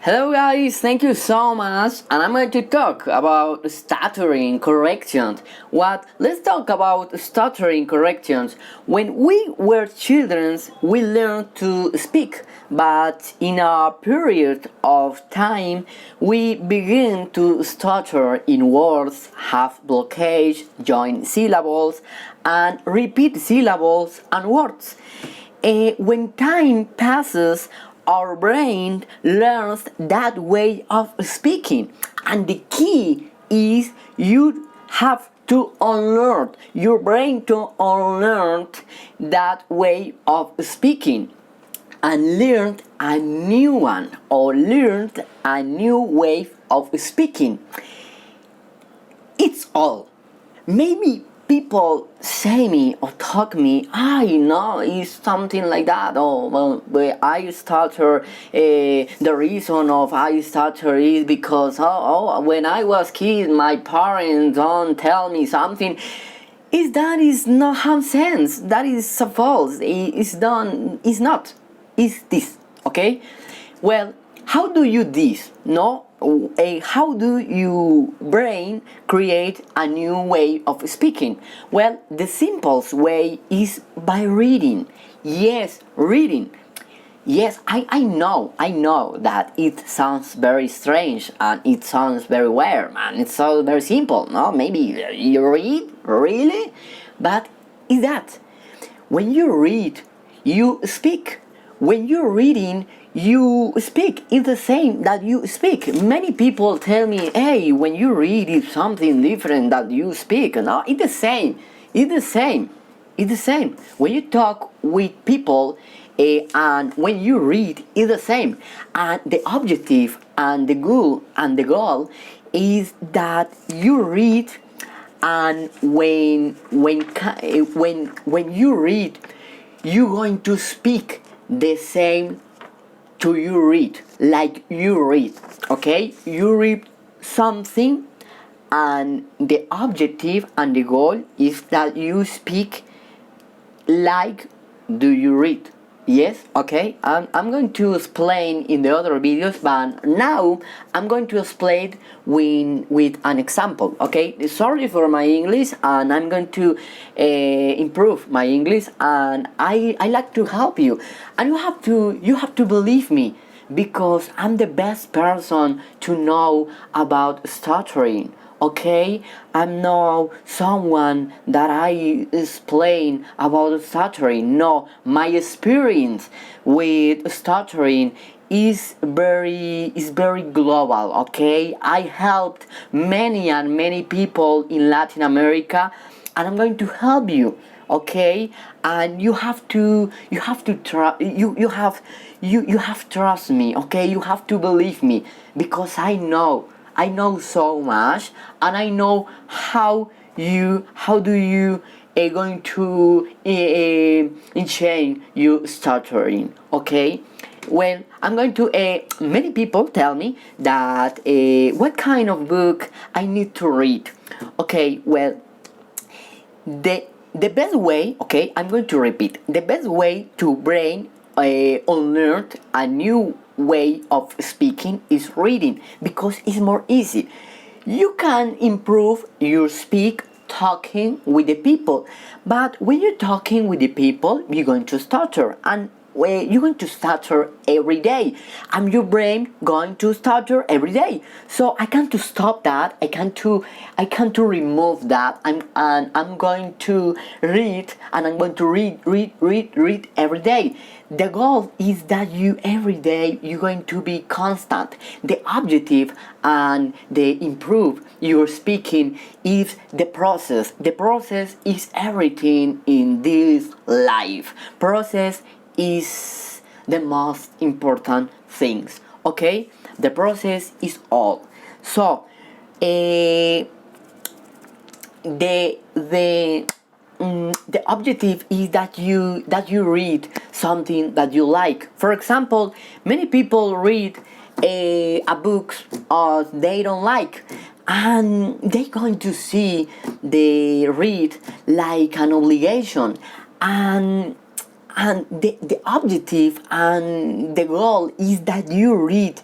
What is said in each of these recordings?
Hello guys, thank you so much, and I'm going to talk about stuttering corrections. Let's talk about stuttering corrections. When we were children, we learned to speak, but in a period of time, we begin to stutter in words, have blockage, join syllables, and repeat syllables and words. When time passes, our brain learns that way of speaking, and the key is you have to unlearn your brain to unlearn that way of speaking and learn a new one or learn a new way of speaking. It's all. Maybe people say me or talk me, I know it's something like that. Oh, well, I stutter. The reason of I stutter is because when I was kid, my parents don't tell me something. Is not have sense. That is so false. It's done. It's not. It's this. Okay. Well, how do you this? No. How do you brain create a new way of speaking? Well, the simplest way is by reading. Yes, reading. Yes, I know that it sounds very strange and it sounds very weird, man. It's so very simple, no? Maybe you read, really? But is that when you read, you speak. When you're reading, you speak. It's the same that you speak. Many people tell me, hey, when you read, it's something different that you speak. No, it's the same. It's the same. It's the same. When you talk with people and when you read, it's the same. And the objective and the goal is that you read, and when you read, you're going to speak the same to you read, like you read. Okay, you read something, and the objective and the goal is that you speak like do you read. Yes, okay. I'm going to explain in the other videos, but now I'm going to explain with an example. Okay, sorry for my English, and I'm going to improve my English, and I like to help you, and you have to believe me, because I'm the best person to know about stuttering. Okay, I'm not someone that I explain about stuttering. No, my experience with stuttering is very global. Okay, I helped many and many people in Latin America, and I'm going to help you. Okay, and you have to trust me. Okay, you have to believe me, because I know so much, and I know how do you going to change you stuttering. Okay, well, I'm going to many people tell me that what kind of book I need to read. Okay, well, the best way, okay, I'm going to repeat, the best way to brain unlearn a new way of speaking is reading, because it's more easy. You can improve your speak talking with the people, but when you're talking with the people, you're going to stutter, and you're going to stutter every day, and your brain going to stutter every day. So I can't to stop that. I can't to remove that. I'm going to read, and I'm going to read every day. The goal is that you every day you're going to be constant. The objective and the improve your speaking is the process. The process is everything in this life. Process is the most important things. Okay, the process is all. So the objective is that you read something that you like. For example, many people read a book they don't like, and they're going to see they read like an obligation, and the objective and the goal is that you read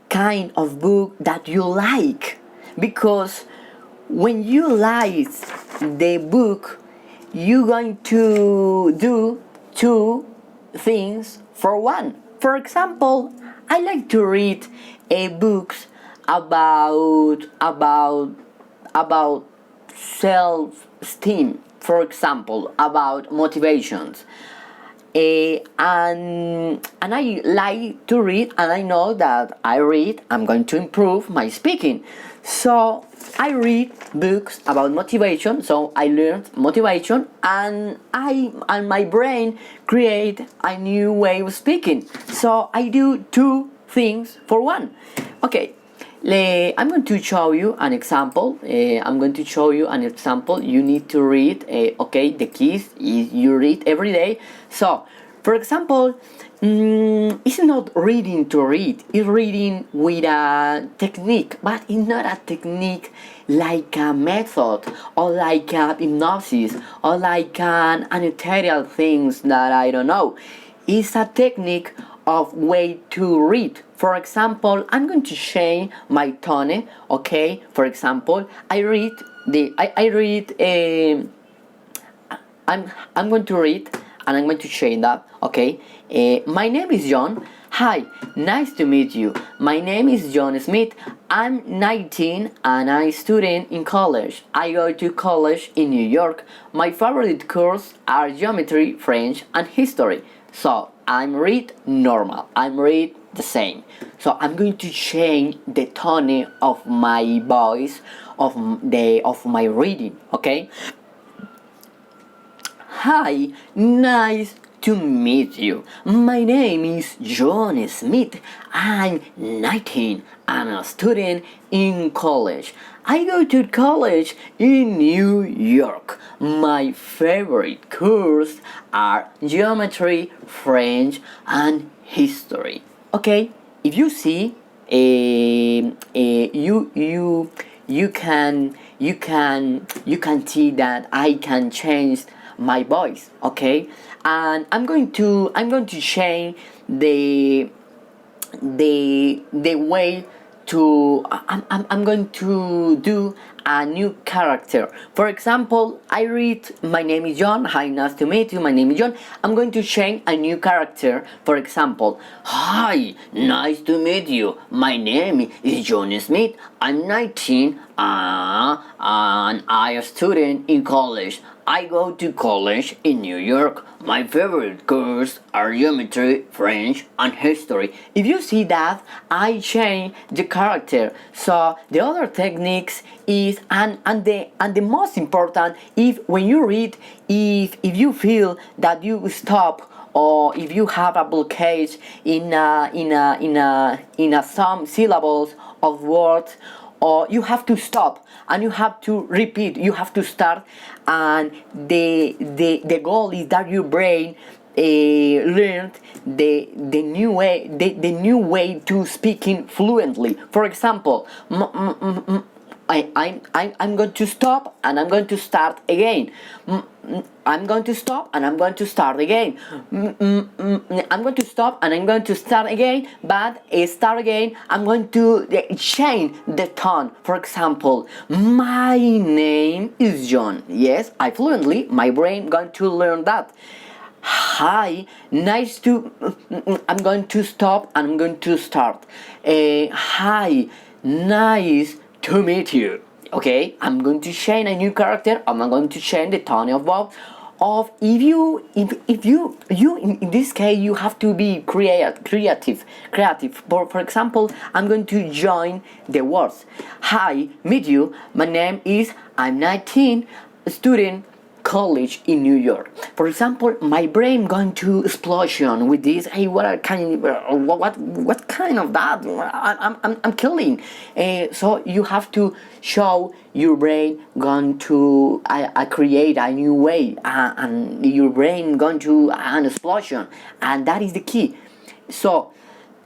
kind of book that you like, because when you like the book, you're going to do two things for one. For example, I like to read books about self-esteem, for example, about motivations. And I like to read, and I know that I'm going to improve my speaking. So I read books about motivation, so I learned motivation, and my brain create a new way of speaking. So I do two things for one. Okay, I'm going to show you an example. You need to read. Okay, the keys is you read every day. So, for example, it's not reading to read. It's reading with a technique, but it's not a technique like a method or like a hypnosis or like an ethereal things that I don't know. It's a technique of way to read. For example, I'm going to change my tone. Okay. For example, I read. I'm going to read, and I'm going to change that. Okay. My name is John. Hi, nice to meet you. My name is John Smith. I'm 19 and I'm student in college. I go to college in New York. My favorite courses are geometry, French, and history. So I'm read normal. I'm read the same. So I'm going to change the tone of my voice of my reading. Okay. Hi, nice to meet you. My name is John Smith. I'm 19 and a student in college. I go to college in New York. My favorite courses are geometry, French, and history. Okay, if you see, you can see that I can change my voice. Okay, and I'm going to change the way to I'm going to do a new character. For example, I read my name is John. Hi, nice to meet you. My name is John. I'm going to change a new character. For example, hi, nice to meet you. My name is John Smith. I'm 19 and I'm a student in college. I go to college in New York. My favorite courses are geometry, French, and history. If you see that, I change the character. So the other techniques is and the most important, if when you read, if you feel that you stop, or if you have a blockage in some syllables of words, or you have to stop and you have to repeat, you have to start, and the goal is that your brain learned the new way to speaking fluently. For example, I'm going to stop and I'm going to start again. I'm going to stop and I'm going to start again. I'm going to stop and I'm going to start again, but start again, I'm going to change the tone. For example, my name is John. Yes, I fluently, my brain going to learn that. Hi, nice to. I'm going to stop and I'm going to start. Hi, nice to meet you. Okay, I'm going to change a new character. I'm going to change the tone of voice. Of if you in this case you have to be creative. For example, I'm going to join the words. Hi, meet you. My name is. I'm 19, student college in New York. For example, my brain going to explosion with this. Hey, what kind of that? I'm killing. So you have to show your brain going to create a new way, and your brain going to an explosion, and that is the key. So.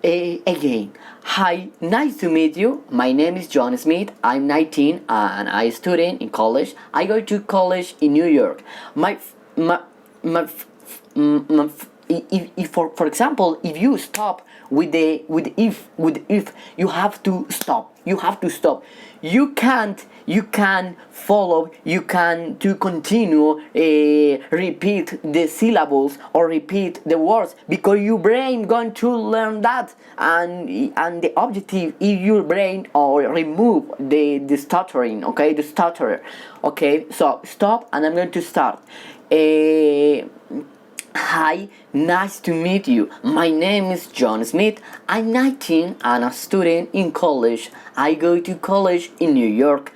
Again, hi, nice to meet you. My name is John Smith. I'm 19 and I student in college. I go to college in New York. My if for example, if you stop with if you have to stop, you can follow, you can to continue repeat the syllables or repeat the words, because your brain going to learn that, and the objective is your brain or remove the stuttering, okay, the stutterer. Okay, so stop, and I'm going to start. Hi, nice to meet you. My name is John Smith. I'm 19 and a student in college. I go to college in New York.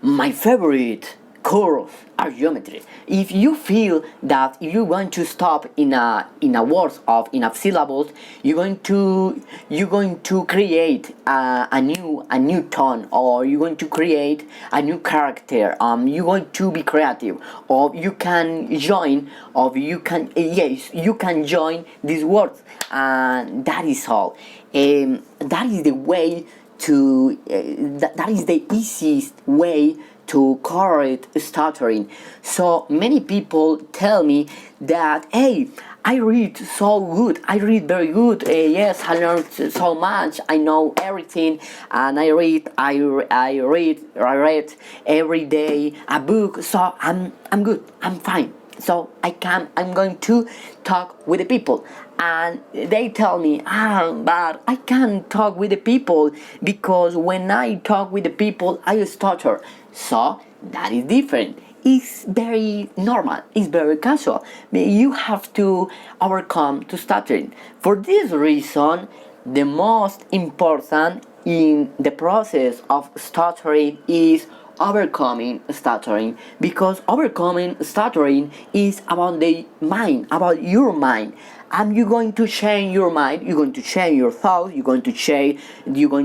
My favorite course are geometry. If you feel that you want to stop in a words of enough syllables, you're going to create a new tone, or you're going to create a new character. You're going to be creative, or you can join, or you can yes, you can join these words, and that is all. That is the way to that is the easiest way to correct stuttering. So many people tell me that, hey, I read so good, I read very good, yes, I learned so much, I know everything, and I read every day a book, so I'm good, I'm fine. So I'm going to talk with the people, and they tell me, but I can't talk with the people, because when I talk with the people I stutter. So that is different. It's very normal, it's very casual. You have to overcome to stuttering. For this reason, the most important in the process of stuttering is overcoming stuttering, because overcoming stuttering is about the mind, about your mind, and you're going to change your mind, you're going to change your thoughts, you're going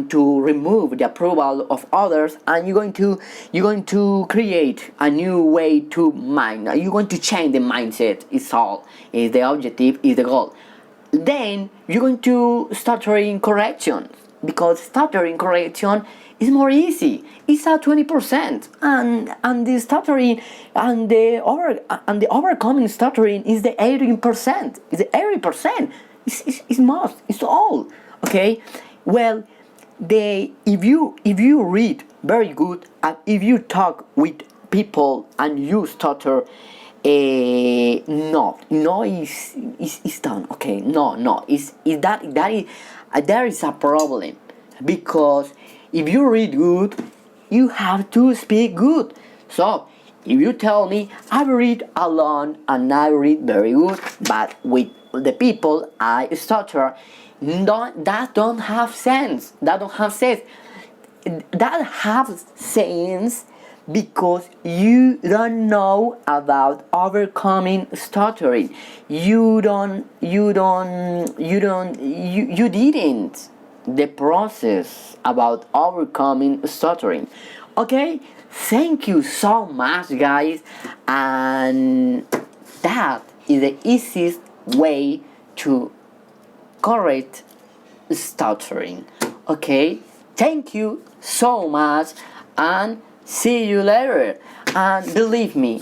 to remove the approval of others, and you're going to create a new way to mind. You're going to change the mindset. It's all, is the objective, is the goal. Then you're going to stuttering corrections, because stuttering correction is more easy. It's at 20%, and the stuttering and the overcoming stuttering is the 80%. It's the 80%. It's most. It's all. Okay. Well, if you read very good, and if you talk with people and you stutter, no is done. Okay, no is that is there is a problem, because if you read good, you have to speak good. So if you tell me I read alone and I read very good, but with the people I stutter, that don't have sense. That don't have sense. That have sense because you don't know about overcoming stuttering. You didn't the process about overcoming stuttering. Okay, thank you so much, guys, and that is the easiest way to correct stuttering. Okay, thank you so much, and see you later. And believe me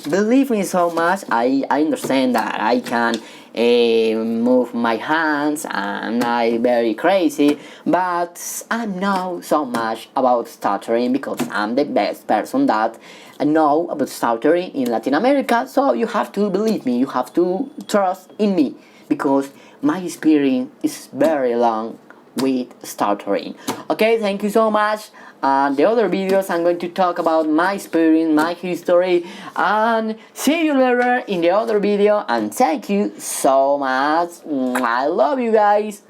so much. I understand that I can move my hands and I'm very crazy, but I know so much about stuttering because I'm the best person that I know about stuttering in Latin America. So you have to believe me, you have to trust in me, because my experience is very long with stuttering. Okay, thank you so much. The other videos I'm going to talk about my experience, my history, and see you later in the other video, and thank you so much. I love you guys.